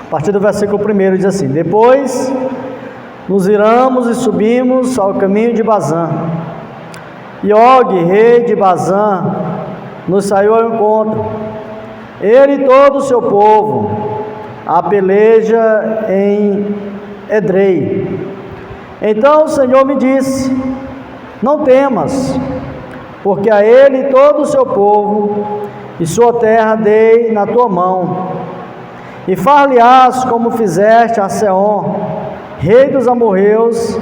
A partir do versículo 1 diz assim: Depois nos viramos e subimos ao caminho de Bazã. E Og, rei de Bazã, nos saiu ao encontro, ele e todo o seu povo, a peleja em Edrei. Então o Senhor me disse: Não temas, porque a ele e todo o seu povo e sua terra dei na tua mão, e far-lhe-ás como fizeste a Seom, rei dos amorreus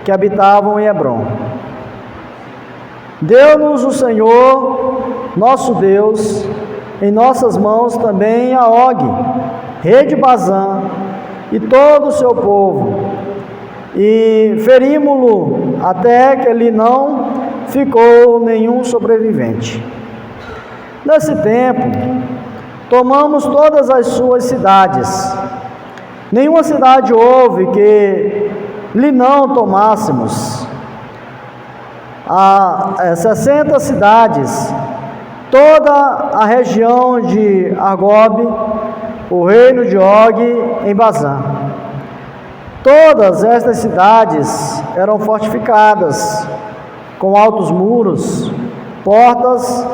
que habitavam em Hebrom. Deu-nos o Senhor, nosso Deus, em nossas mãos também a Og, rei de Bazã, e todo o seu povo, e ferimos-lo até que ali não ficou nenhum sobrevivente. Nesse tempo, tomamos todas as suas cidades. Nenhuma cidade houve que lhe não tomássemos. 60 cidades, toda a região de Argob, o reino de Og em Bazã. Todas estas cidades eram fortificadas, com altos muros, portas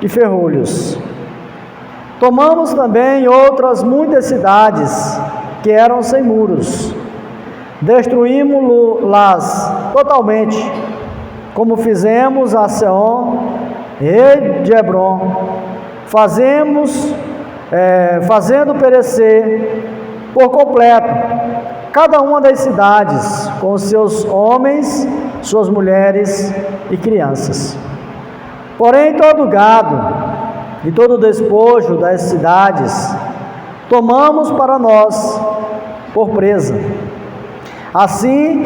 e ferrolhos. Tomamos também outras muitas cidades que eram sem muros. Destruímos-las totalmente, como fizemos a Seom, rei de Hebrom, fazendo perecer por completo cada uma das cidades, com seus homens, suas mulheres e crianças. Porém, todo o gado e todo o despojo das cidades tomamos para nós por presa. Assim,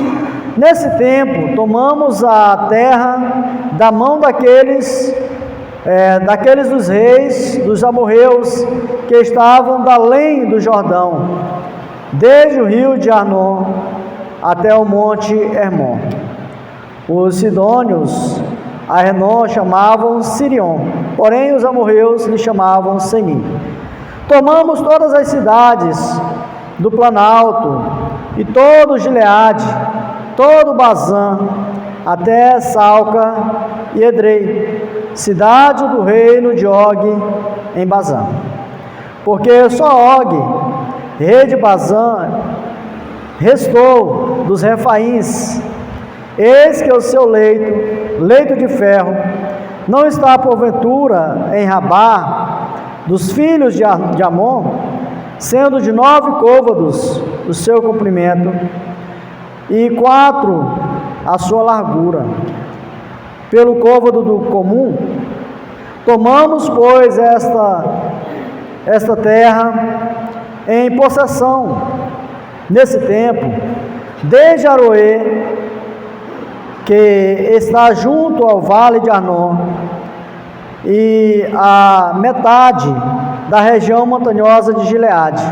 nesse tempo, tomamos a terra da mão daqueles dos reis dos amorreus que estavam da além do Jordão, desde o rio de Arnon até o monte Hermon. Os sidônios a Hernon chamavam Sirion, porém os amorreus lhe chamavam Senim. Tomamos todas as cidades do Planalto e todo Gileade, todo Bazã, até Salca e Edrei, cidade do reino de Og em Bazã. Porque só Og, rei de Bazã, restou dos Refaíns. Eis que o seu leito de ferro, não está porventura em Rabá, dos filhos de Amon, sendo de 9 côvados o seu comprimento, e 4 a sua largura, pelo côvado do comum. Tomamos, pois, esta terra em possessão, nesse tempo, desde Aroê, que está junto ao vale de Arnon, e a metade da região montanhosa de Gileade,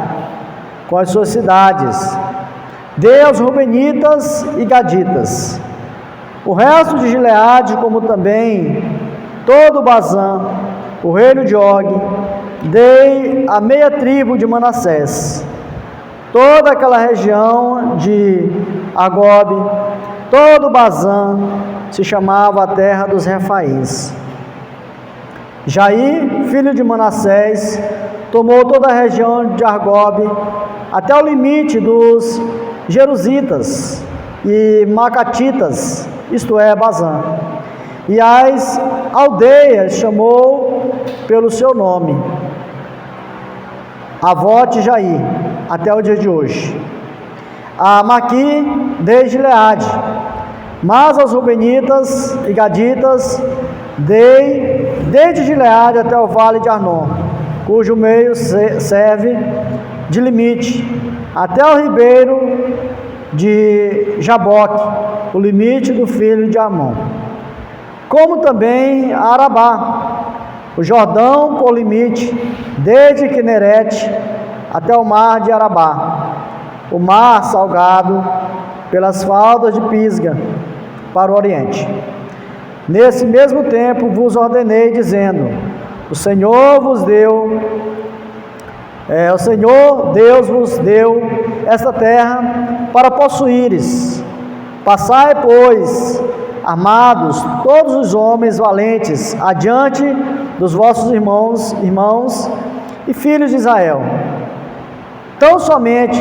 com as suas cidades. Dei aos Rubenitas e Gaditas. O resto de Gileade, como também todo Bazã, o reino de Og, dei a meia tribo de Manassés. Toda aquela região de Argob, todo Bazã, se chamava a terra dos Refaíns. Jair, filho de Manassés, tomou toda a região de Argob, até o limite dos Jerusitas e Macatitas, isto é, Bazã. E as aldeias chamou pelo seu nome, Avote Jair, até o dia de hoje. A Maqui, desde Gileade, mas aos Rubenitas e Gaditas dei desde Gileade até o vale de Arnon, cujo meio serve de limite, até o ribeiro de Jaboque, o limite do filho de Amon. Como também a Arabá, o Jordão por limite, desde Quinerete até o mar de Arabá, o mar salgado pelas faldas de Pisga, para o oriente. Nesse mesmo tempo vos ordenei, dizendo: o Senhor vos deu O Senhor Deus vos deu esta terra para possuíres. Passai, pois, armados, todos os homens valentes, adiante dos vossos irmãos e filhos de Israel. Tão somente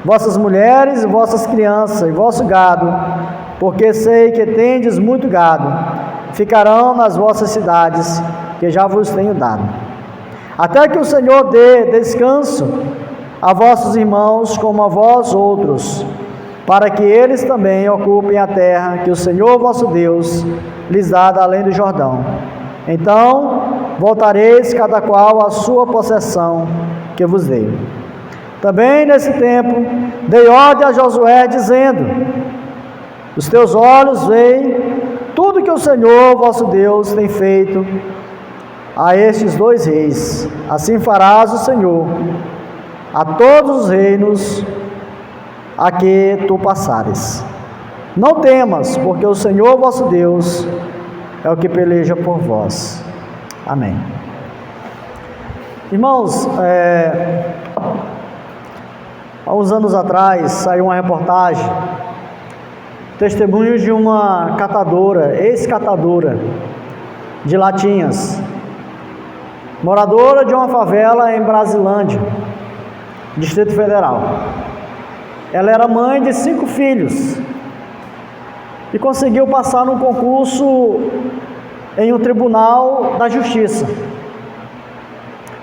vossas mulheres e vossas crianças e vosso gado, porque sei que tendes muito gado, ficarão nas vossas cidades, que já vos tenho dado. Até que o Senhor dê descanso a vossos irmãos como a vós outros, para que eles também ocupem a terra que o Senhor vosso Deus lhes dá além do Jordão. Então voltareis cada qual à sua possessão que vos dei. Também nesse tempo dei ordem a Josué, dizendo: os teus olhos veem tudo que o Senhor vosso Deus tem feito a estes dois reis. Assim farás o Senhor a todos os reinos a que tu passares. Não temas, porque o Senhor vosso Deus é o que peleja por vós. Amém. Irmãos, há uns anos atrás saiu uma reportagem, testemunhos de uma catadora, ex-catadora de latinhas, moradora de uma favela em Brasilândia, Distrito Federal. Ela era mãe de 5 filhos e conseguiu passar num concurso em um tribunal da justiça.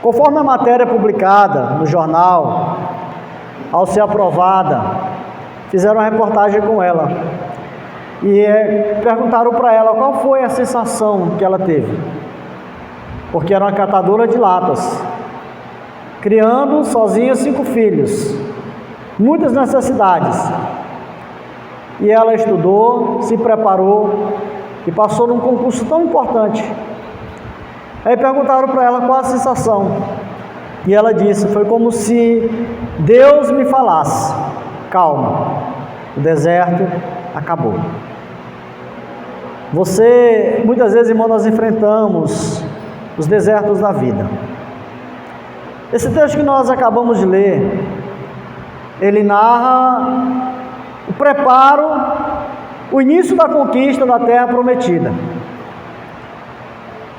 Conforme a matéria publicada no jornal, ao ser aprovada, fizeram uma reportagem com ela e perguntaram para ela qual foi a sensação que ela teve, porque era uma catadora de latas, criando sozinha 5 filhos, muitas necessidades, e ela estudou, se preparou e passou num concurso tão importante. Aí perguntaram para ela qual a sensação, e ela disse: foi como se Deus me falasse: calma, o deserto acabou. Muitas vezes, irmão, nós enfrentamos os desertos da vida. Esse texto que nós acabamos de ler, ele narra o preparo, o início da conquista da terra prometida,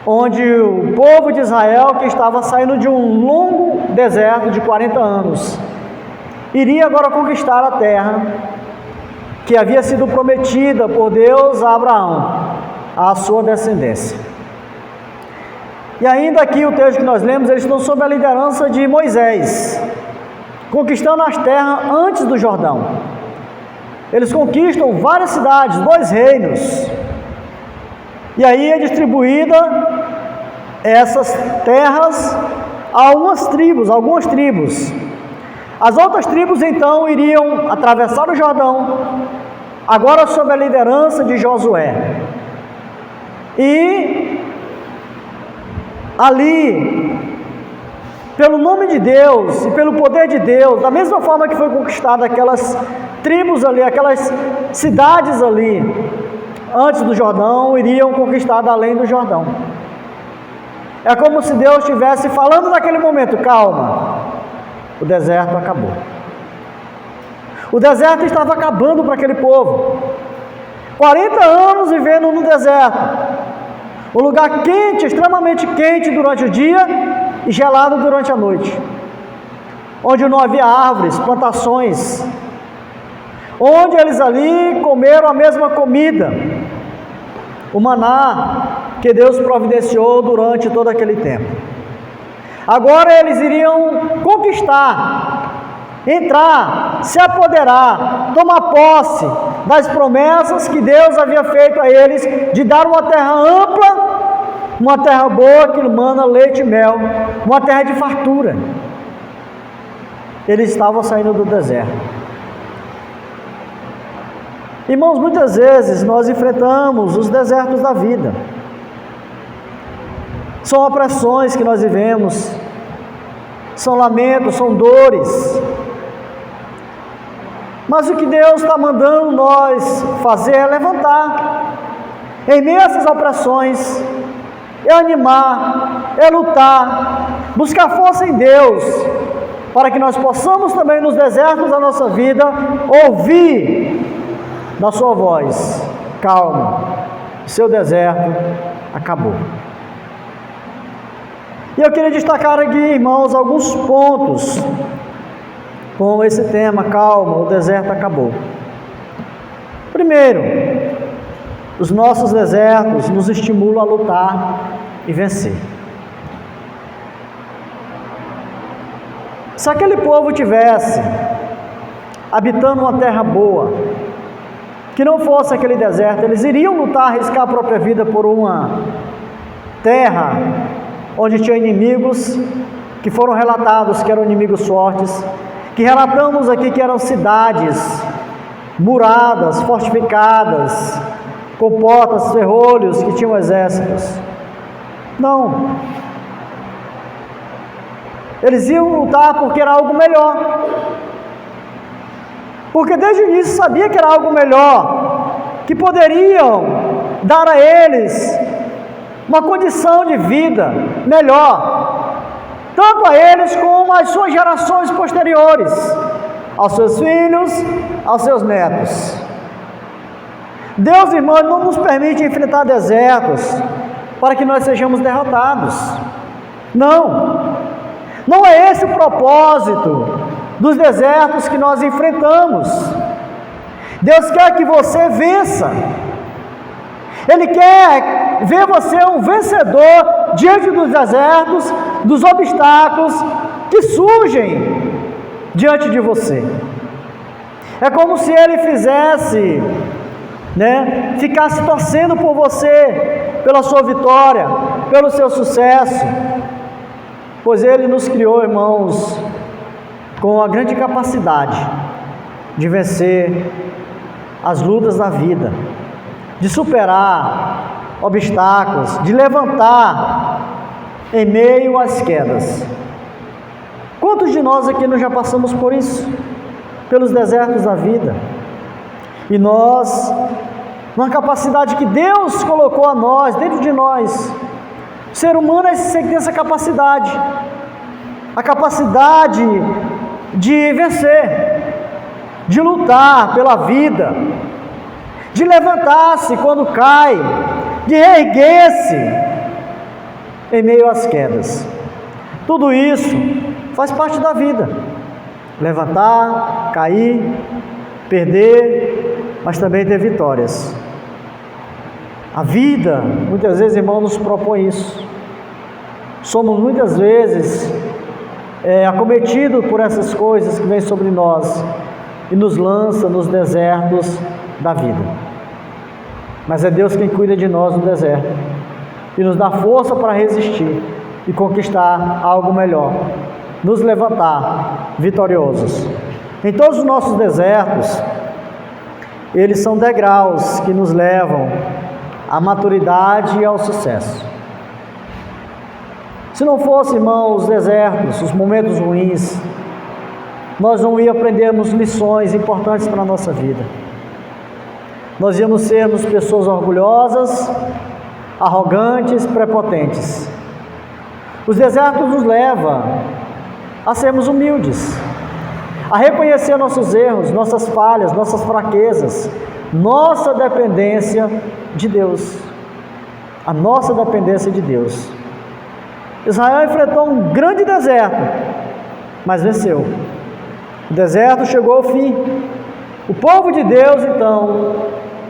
onde o povo de Israel, que estava saindo de um longo deserto de 40 anos, iria agora conquistar a terra que havia sido prometida por Deus a Abraão, à sua descendência. E ainda aqui o texto que nós lemos, eles estão sob a liderança de Moisés, conquistando as terras antes do Jordão. Eles conquistam várias cidades, 2 reinos, e aí é distribuída essas terras a algumas tribos. As outras tribos então iriam atravessar o Jordão, agora sob a liderança de Josué. E ali, pelo nome de Deus e pelo poder de Deus, da mesma forma que foi conquistada aquelas tribos ali, aquelas cidades ali, antes do Jordão, iriam conquistar além do Jordão. É como se Deus estivesse falando naquele momento: calma, o deserto acabou. O deserto estava acabando para aquele povo. 40 anos vivendo no deserto, um lugar quente, extremamente quente durante o dia e gelado durante a noite, onde não havia árvores, plantações, onde eles ali comeram a mesma comida, o maná que Deus providenciou durante todo aquele tempo. Agora eles iriam conquistar, entrar, se apoderar, tomar posse das promessas que Deus havia feito a eles, de dar uma terra ampla, uma terra boa que emana leite e mel, uma terra de fartura. Eles estavam saindo do deserto. Irmãos, muitas vezes nós enfrentamos os desertos da vida. São opressões que nós vivemos, são lamentos, são dores. Mas o que Deus está mandando nós fazer é levantar, em meio a essas opressões, é animar, é lutar, buscar força em Deus, para que nós possamos também nos desertos da nossa vida ouvir da sua voz: calma, seu deserto acabou. E eu queria destacar aqui, irmãos, alguns pontos com esse tema: calma, o deserto acabou. Primeiro, os nossos desertos nos estimulam a lutar e vencer. Se aquele povo tivesse habitando uma terra boa, que não fosse aquele deserto, eles iriam lutar, arriscar a própria vida por uma terra onde tinha inimigos que foram relatados que eram inimigos fortes, que relatamos aqui que eram cidades muradas, fortificadas, com portas, ferrolhos, que tinham exércitos. Não. Eles iam lutar porque era algo melhor. Porque desde o início sabia que era algo melhor, que poderiam dar a eles uma condição de vida melhor, tanto a eles como às suas gerações posteriores, aos seus filhos, aos seus netos. Deus, irmãos, não nos permite enfrentar desertos para que nós sejamos derrotados. Não. Não é esse o propósito dos desertos que nós enfrentamos. Deus quer que você vença. Ele quer ver você um vencedor diante dos desertos, dos obstáculos que surgem diante de você. É como se Ele fizesse, ficasse torcendo por você, pela sua vitória, pelo seu sucesso, pois Ele nos criou, irmãos, com a grande capacidade de vencer as lutas da vida, de superar obstáculos, de levantar em meio às quedas. Quantos de nós aqui não já passamos por isso? Pelos desertos da vida. E nós, uma capacidade que Deus colocou a nós, dentro de nós, o ser humano tem essa capacidade, a capacidade de vencer, de lutar pela vida, de levantar-se quando cai, de reerguer-se em meio às quedas. Tudo isso faz parte da vida: levantar, cair, perder, mas também ter vitórias. A vida, muitas vezes, irmão, nos propõe isso. Somos muitas vezes acometidos por essas coisas que vêm sobre nós e nos lança nos desertos da vida. Mas é Deus quem cuida de nós no deserto e nos dá força para resistir e conquistar algo melhor, nos levantar vitoriosos. Em todos os nossos desertos, eles são degraus que nos levam à maturidade e ao sucesso. Se não fosse, irmãos, os desertos, os momentos ruins, nós não íamos aprendermos lições importantes para a nossa vida. Nós íamos sermos pessoas orgulhosas, arrogantes, prepotentes. Os desertos nos levam a sermos humildes, a reconhecer nossos erros, nossas falhas, nossas fraquezas, nossa dependência de Deus. A nossa dependência de Deus. Israel enfrentou um grande deserto, mas venceu. O deserto chegou ao fim. O povo de Deus, então,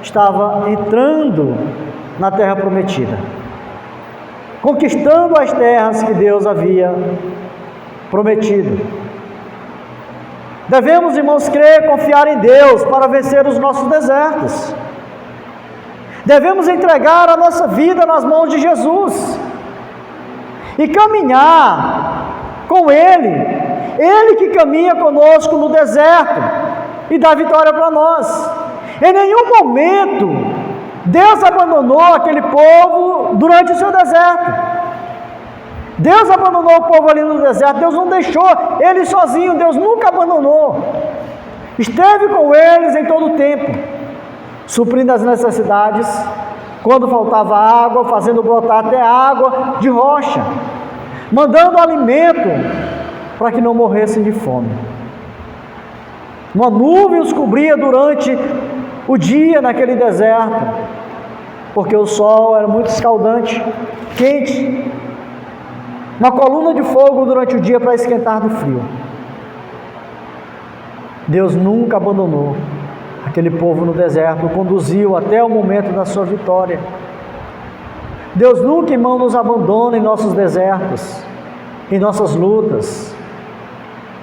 estava entrando na terra prometida, conquistando as terras que Deus havia prometido. Devemos, irmãos, crer e confiar em Deus para vencer os nossos desertos. Devemos entregar a nossa vida nas mãos de Jesus e caminhar com Ele. Ele que caminha conosco no deserto e dá vitória para nós. Em nenhum momento Deus abandonou aquele povo durante o seu deserto. Deus abandonou o povo ali no deserto. Deus não deixou eles sozinhos. Deus nunca abandonou. Esteve com eles em todo o tempo, suprindo as necessidades, quando faltava água, fazendo brotar até água de rocha, mandando alimento para que não morressem de fome. Uma nuvem os cobria durante o dia naquele deserto, porque o sol era muito escaldante, quente. Uma coluna de fogo durante o dia para esquentar do frio. Deus nunca abandonou aquele povo no deserto, o conduziu até o momento da sua vitória. Deus nunca, irmão, nos abandona em nossos desertos, em nossas lutas,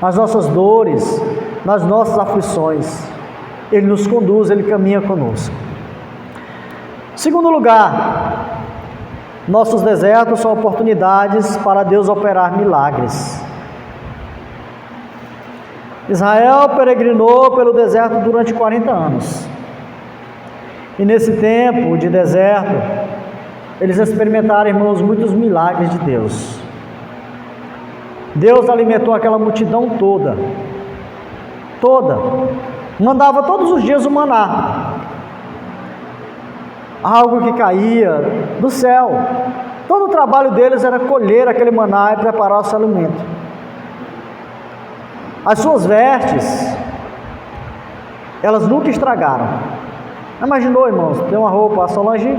nas nossas dores, nas nossas aflições. Ele nos conduz, Ele caminha conosco. Segundo lugar, nossos desertos são oportunidades para Deus operar milagres. Israel peregrinou pelo deserto durante 40 anos. E nesse tempo de deserto, eles experimentaram, irmãos, muitos milagres de Deus. Deus alimentou aquela multidão toda. Mandava todos os dias o maná. Algo que caía do céu. Todo o trabalho deles era colher aquele maná e preparar o seu alimento. As suas vestes, elas nunca estragaram. Imaginou, irmãos, ter uma roupa, a Solange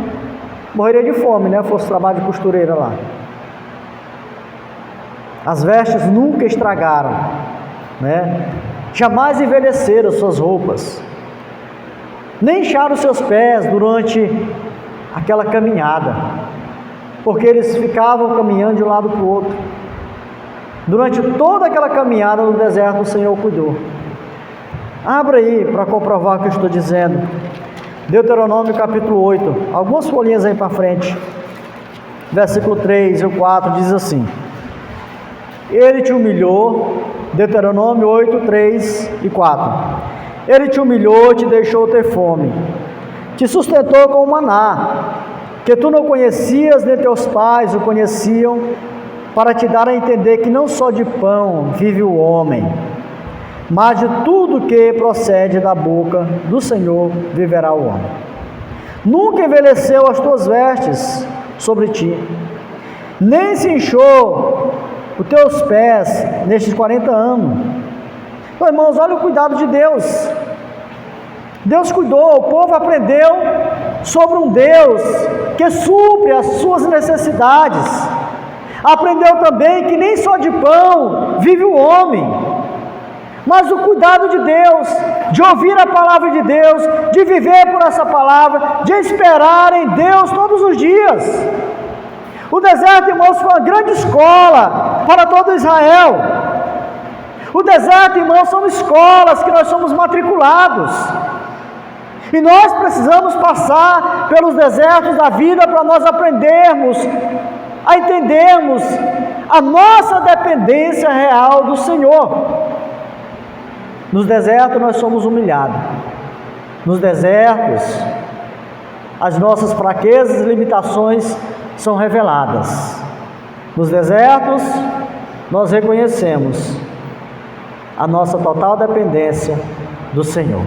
morreria de fome, né? Fosse trabalho de costureira lá. As vestes nunca estragaram, né? Jamais envelheceram suas roupas, nem incharam seus pés durante aquela caminhada, porque eles ficavam caminhando de um lado para o outro. Durante toda aquela caminhada no deserto, o Senhor cuidou. Abra aí para comprovar o que eu estou dizendo. Deuteronômio capítulo 8, algumas folhinhas aí para frente. Versículo 3 e 4 diz assim: Ele te humilhou, Deuteronômio 8, 3 e 4. Ele te humilhou, te deixou ter fome, te sustentou com o maná, que tu não conhecias, nem teus pais o conheciam, para te dar a entender que não só de pão vive o homem, mas de tudo que procede da boca do Senhor viverá o homem. Nunca envelheceu as tuas vestes sobre ti, nem se inchou os teus pés nestes 40 anos. Então, irmãos, olha o cuidado de Deus. Deus cuidou, o povo aprendeu sobre um Deus que supre as suas necessidades. Aprendeu também que nem só de pão vive o homem, mas o cuidado de Deus, de ouvir a palavra de Deus, de viver por essa palavra, de esperar em Deus todos os dias. O deserto, irmãos, foi uma grande escola para todo Israel. O deserto, irmãos, são escolas que nós somos matriculados. E nós precisamos passar pelos desertos da vida para nós aprendermos a entendermos a nossa dependência real do Senhor. Nos desertos nós somos humilhados. Nos desertos, as nossas fraquezas e limitações são reveladas. Nos desertos, nós reconhecemos a nossa total dependência do Senhor.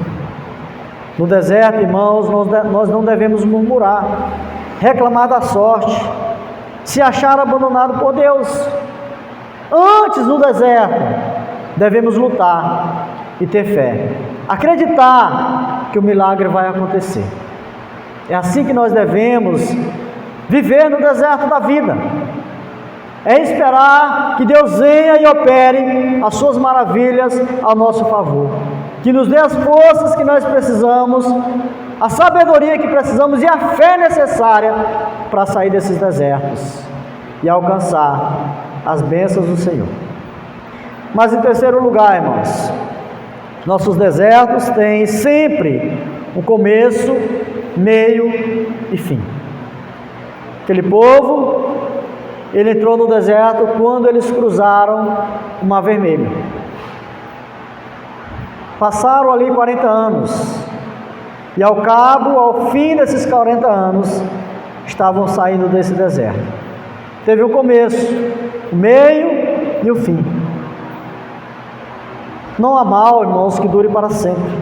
No deserto, irmãos, nós não devemos murmurar, reclamar da sorte, se achar abandonado por Deus. Antes, no deserto, devemos lutar e ter fé, acreditar que o milagre vai acontecer. É assim que nós devemos viver no deserto da vida. É esperar que Deus venha e opere as suas maravilhas ao nosso favor, que nos dê as forças que nós precisamos, a sabedoria que precisamos e a fé necessária para sair desses desertos e alcançar as bênçãos do Senhor. Mas em terceiro lugar, irmãos, nossos desertos têm sempre um começo, meio e fim. Aquele povo, ele entrou no deserto quando eles cruzaram o Mar Vermelho. Passaram ali 40 anos. E ao fim desses 40 anos, estavam saindo desse deserto. Teve o começo, o meio e o fim. Não há mal, irmãos, que dure para sempre.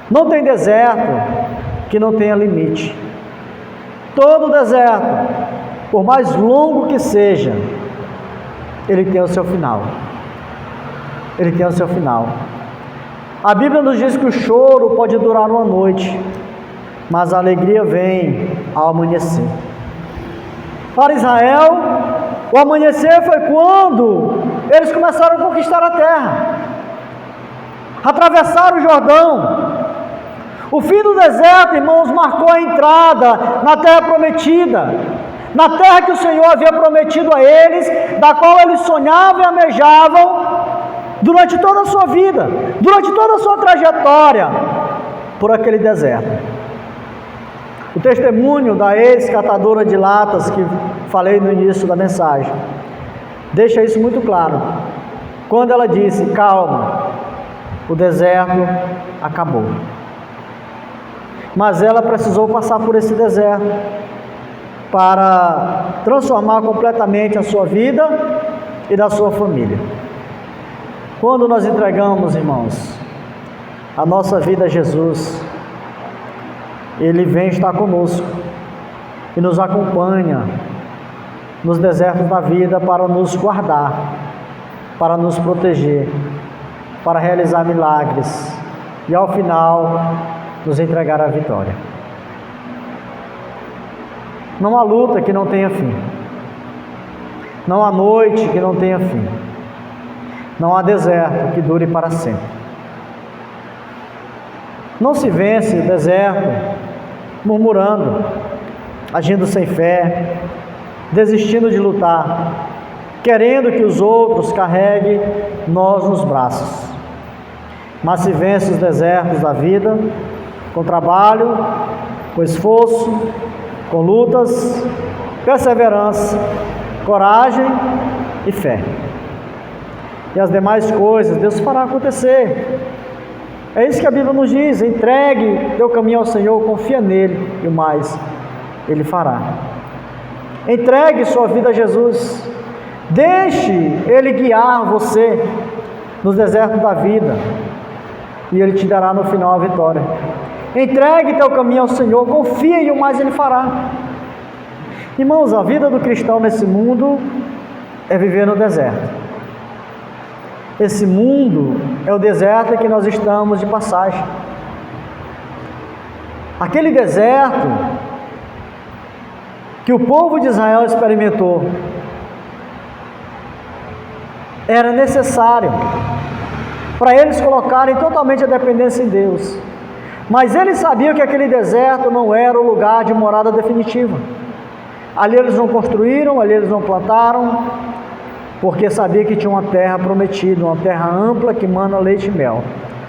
Não tem deserto que não tenha limite. Todo deserto, por mais longo que seja, ele tem o seu final. Ele tem o seu final. A Bíblia nos diz que o choro pode durar uma noite, mas a alegria vem ao amanhecer. Para Israel, o amanhecer foi quando eles começaram a conquistar a terra, atravessaram o Jordão. O fim do deserto, irmãos, marcou a entrada na terra prometida, na terra que o Senhor havia prometido a eles, da qual eles sonhavam e almejavam durante toda a sua vida, durante toda a sua trajetória por aquele deserto. O testemunho da ex-catadora de latas que falei no início da mensagem deixa isso muito claro, quando ela disse: calma, o deserto acabou. Mas ela precisou passar por esse deserto para transformar completamente a sua vida e da sua família. Quando nós entregamos, irmãos, a nossa vida a Jesus, Ele vem estar conosco e nos acompanha nos desertos da vida para nos guardar, para nos proteger, para realizar milagres e ao final nos entregar a vitória. Não há luta que não tenha fim. Não há noite que não tenha fim. Não há deserto que dure para sempre. Não se vence o deserto murmurando, agindo sem fé, desistindo de lutar, querendo que os outros carreguem nós nos braços. Mas se vence os desertos da vida com trabalho, com esforço, com lutas, perseverança, coragem e fé. E as demais coisas Deus fará acontecer. É isso que a Bíblia nos diz: entregue teu caminho ao Senhor, confia nele e o mais Ele fará. Entregue sua vida a Jesus, deixe Ele guiar você nos desertos da vida e Ele te dará no final a vitória. Entregue teu caminho ao Senhor, confia e o mais Ele fará. Irmãos, a vida do cristão nesse mundo é viver no deserto. Esse mundo é o deserto em que nós estamos de passagem. Aquele deserto que o povo de Israel experimentou era necessário para eles colocarem totalmente a dependência em Deus. Mas eles sabiam que aquele deserto não era o lugar de morada definitiva. Ali eles não construíram, ali eles não plantaram, porque sabia que tinha uma terra prometida, uma terra ampla que mana leite e mel,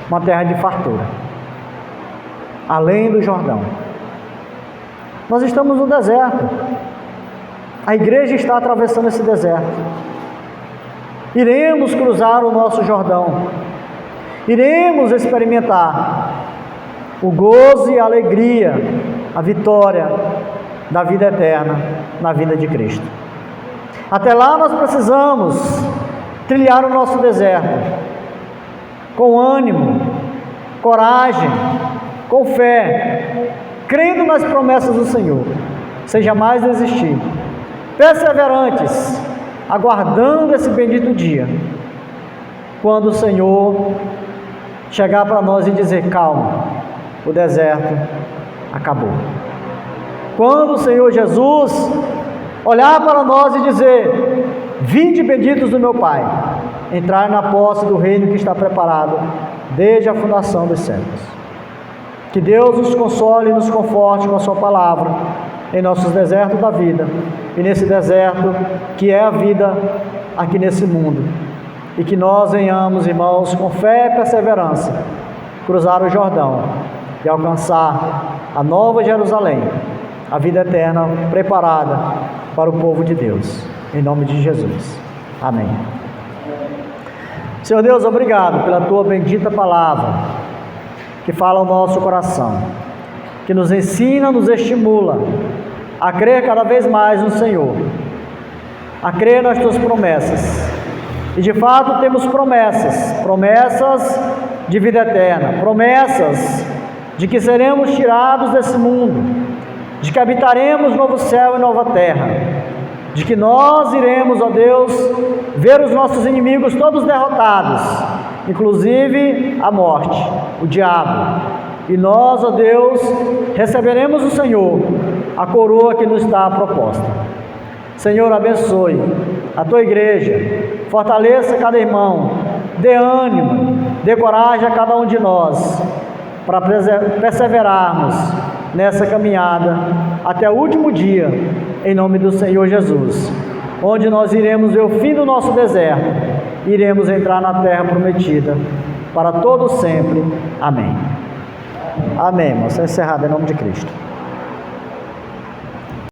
uma terra de fartura, além do Jordão. Nós estamos no deserto, a igreja está atravessando esse deserto. Iremos cruzar o nosso Jordão, iremos experimentar o gozo e a alegria, a vitória da vida eterna na vida de Cristo. Até lá nós precisamos trilhar o nosso deserto com ânimo, coragem, com fé, crendo nas promessas do Senhor, sem jamais desistir, perseverantes, aguardando esse bendito dia, quando o Senhor chegar para nós e dizer: calma, o deserto acabou. Quando o Senhor Jesus olhar para nós e dizer: vinde benditos do meu Pai, entrar na posse do reino que está preparado desde a fundação dos séculos. Que Deus nos console e nos conforte com a sua palavra em nossos desertos da vida e nesse deserto que é a vida aqui nesse mundo, e que nós venhamos, irmãos, com fé e perseverança, cruzar o Jordão e alcançar a nova Jerusalém, a vida eterna preparada para o povo de Deus, em nome de Jesus, amém. Senhor Deus, obrigado pela tua bendita palavra, que fala ao nosso coração, que nos ensina, nos estimula a crer cada vez mais no Senhor, a crer nas tuas promessas. E de fato temos promessas de vida eterna, promessas de que seremos tirados desse mundo, de que habitaremos novo céu e nova terra. de que nós iremos, ó Deus, ver os nossos inimigos todos derrotados, inclusive a morte, o diabo. E nós, ó Deus, receberemos do Senhor a coroa que nos está proposta. Senhor, abençoe a tua igreja, fortaleça cada irmão, dê ânimo, dê coragem a cada um de nós, para perseverarmos nessa caminhada até o último dia, em nome do Senhor Jesus, onde nós iremos ver o fim do nosso deserto, iremos entrar na terra prometida, para todo sempre. Amém. Amém, irmãos. Está encerrado em nome de Cristo.